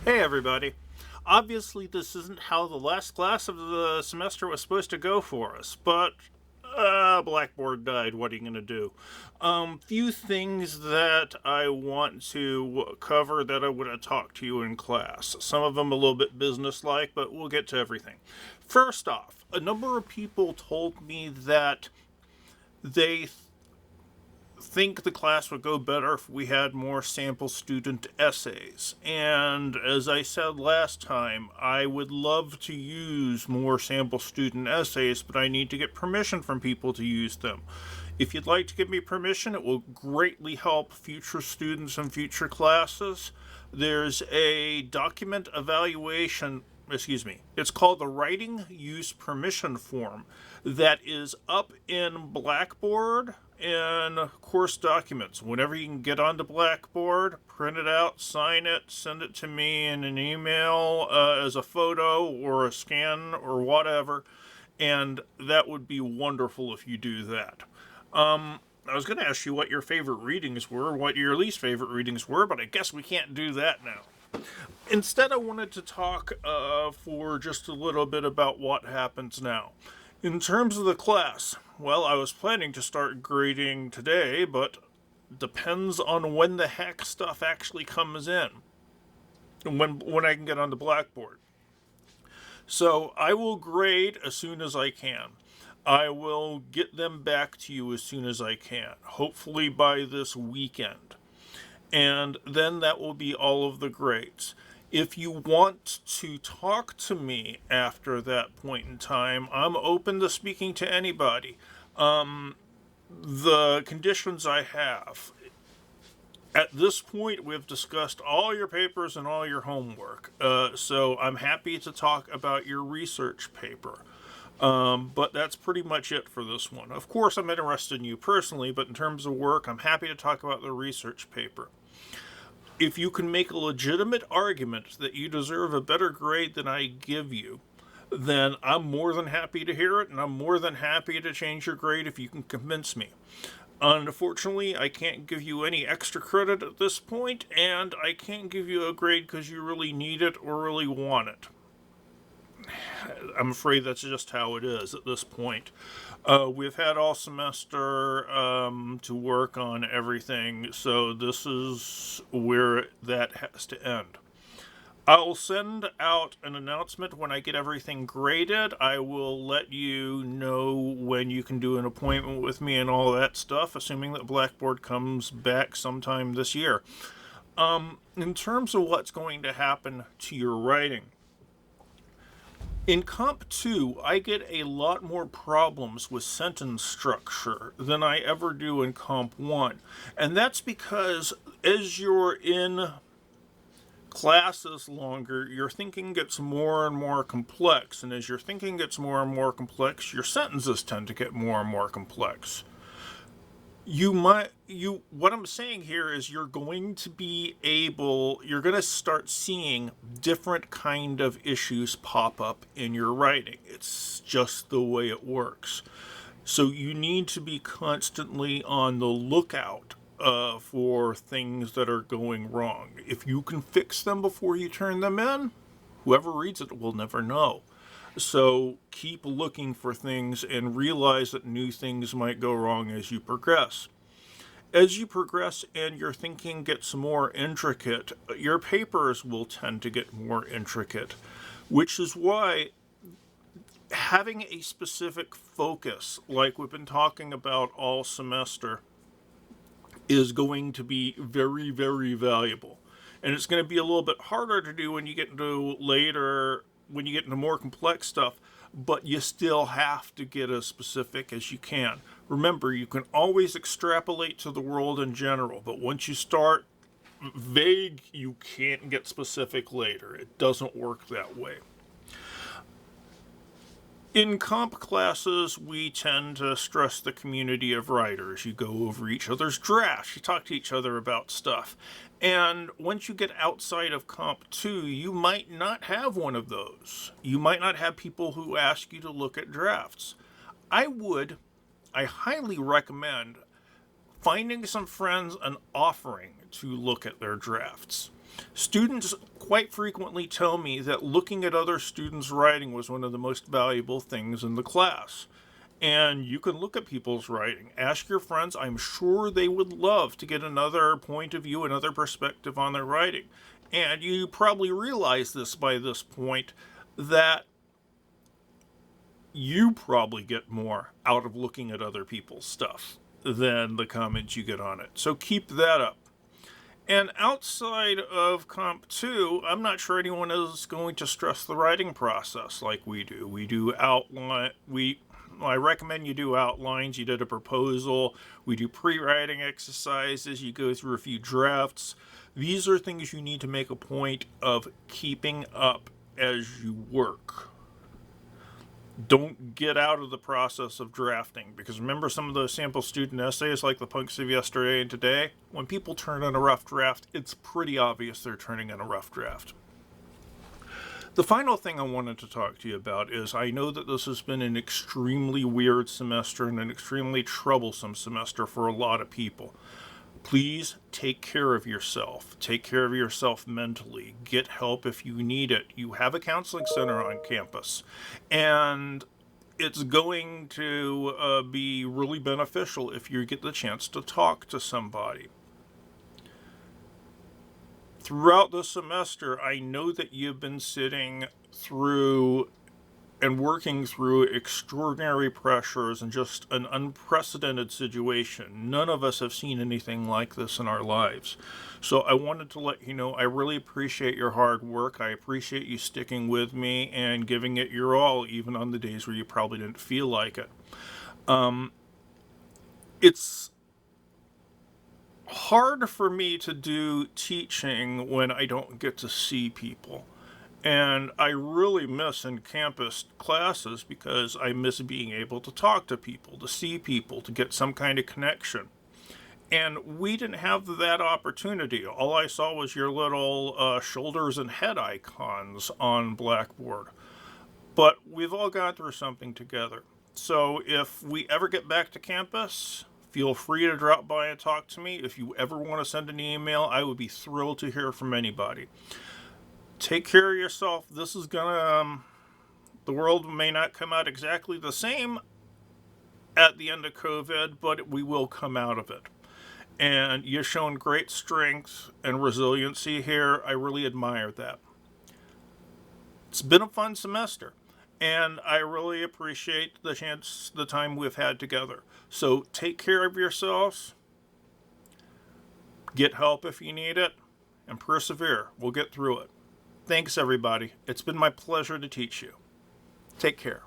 Hey everybody. Obviously, this isn't how the last class of the semester was supposed to go for us, but Blackboard died. What are you going to do? Few things that I want to cover that I want to talk to you in class. Some of them a little bit businesslike, but we'll get to everything. First off, a number of people told me that they think the class would go better if we had more sample student essays. And as I said last time, I would love to use more sample student essays, but I need to get permission from people to use them. If you'd like to give me permission, it will greatly help future students and future classes. There's a document evaluation, excuse me, it's called the Writing Use Permission Form that is up in Blackboard in course documents. Whenever you can get onto Blackboard, print it out, sign it, send it to me in an email as a photo or a scan or whatever, and that would be wonderful if you do that. I was going to ask you what your favorite readings were, what your least favorite readings were, but I guess we can't do that now. Instead, I wanted to talk for just a little bit about what happens now. In terms of the class, well, I was planning to start grading today, but depends on when the heck stuff actually comes in, and when I can get on the Blackboard. So I will grade as soon as I can. I will get them back to you as soon as I can, hopefully by this weekend. And then that will be all of the grades. If you want to talk to me after that point in time, I'm open to speaking to anybody. The conditions I have. At this point, we've discussed all your papers and all your homework. So I'm happy to talk about your research paper. But that's pretty much it for this one. Of course, I'm interested in you personally, but in terms of work, I'm happy to talk about the research paper. If you can make a legitimate argument that you deserve a better grade than I give you, then I'm more than happy to hear it, and I'm more than happy to change your grade if you can convince me. Unfortunately, I can't give you any extra credit at this point, and I can't give you a grade because you really need it or really want it. I'm afraid that's just how it is at this point. We've had all semester to work on everything, so this is where that has to end. I'll send out an announcement when I get everything graded. I will let you know when you can do an appointment with me and all that stuff, assuming that Blackboard comes back sometime this year. In terms of what's going to happen to your writing, in Comp 2, I get a lot more problems with sentence structure than I ever do in Comp 1. And that's because as you're in classes longer, your thinking gets more and more complex. And as your thinking gets more and more complex, your sentences tend to get more and more complex. What I'm saying here is you're going to start seeing different kind of issues pop up in your writing. It's just the way it works. So you need to be constantly on the lookout for things that are going wrong. If you can fix them before you turn them in, whoever reads it will never know. So keep looking for things and realize that new things might go wrong as you progress. As you progress and your thinking gets more intricate, your papers will tend to get more intricate, which is why having a specific focus, like we've been talking about all semester, is going to be very, very valuable. And it's going to be a little bit harder to do when you get into more complex stuff, but you still have to get as specific as you can. Remember, you can always extrapolate to the world in general, but once you start vague, you can't get specific later. It doesn't work that way. In comp classes, we tend to stress the community of writers. You go over each other's drafts, you talk to each other about stuff. And once you get outside of Comp 2, you might not have one of those. You might not have people who ask you to look at drafts. I highly recommend finding some friends and offering to look at their drafts. Students quite frequently tell me that looking at other students' writing was one of the most valuable things in the class. And you can look at people's writing. Ask your friends. I'm sure they would love to get another point of view, another perspective on their writing. And you probably realize this by this point, that you probably get more out of looking at other people's stuff than the comments you get on it. So keep that up. And outside of Comp 2, I'm not sure anyone is going to stress the writing process like we do. We do outline, I recommend you do outlines. You did a proposal. We do pre-writing exercises. You go through a few drafts. These are things you need to make a point of keeping up as you work. Don't get out of the process of drafting, because remember some of those sample student essays like the punks of yesterday and today? When people turn in a rough draft, it's pretty obvious they're turning in a rough draft. The final thing I wanted to talk to you about is, I know that this has been an extremely weird semester and an extremely troublesome semester for a lot of people. Please take care of yourself. Take care of yourself mentally. Get help if you need it. You have a counseling center on campus, and it's going to be really beneficial if you get the chance to talk to somebody. Throughout the semester, I know that you've been sitting through and working through extraordinary pressures and just an unprecedented situation. None of us have seen anything like this in our lives. So I wanted to let you know I really appreciate your hard work. I appreciate you sticking with me and giving it your all, even on the days where you probably didn't feel like it. It's hard for me to do teaching when I don't get to see people. And I really miss in-campus classes because I miss being able to talk to people, to see people, to get some kind of connection. And we didn't have that opportunity. All I saw was your little shoulders and head icons on Blackboard. But we've all gone through something together. So if we ever get back to campus, feel free to drop by and talk to me. If you ever want to send an email, I would be thrilled to hear from anybody. Take care of yourself. This is gonna, the world may not come out exactly the same at the end of COVID, but we will come out of it. And you've shown great strength and resiliency here. I really admire that. It's been a fun semester, and I really appreciate the time we've had together. So take care of yourselves, get help if you need it, and persevere. We'll get through it. Thanks, everybody. It's been my pleasure to teach you. Take care.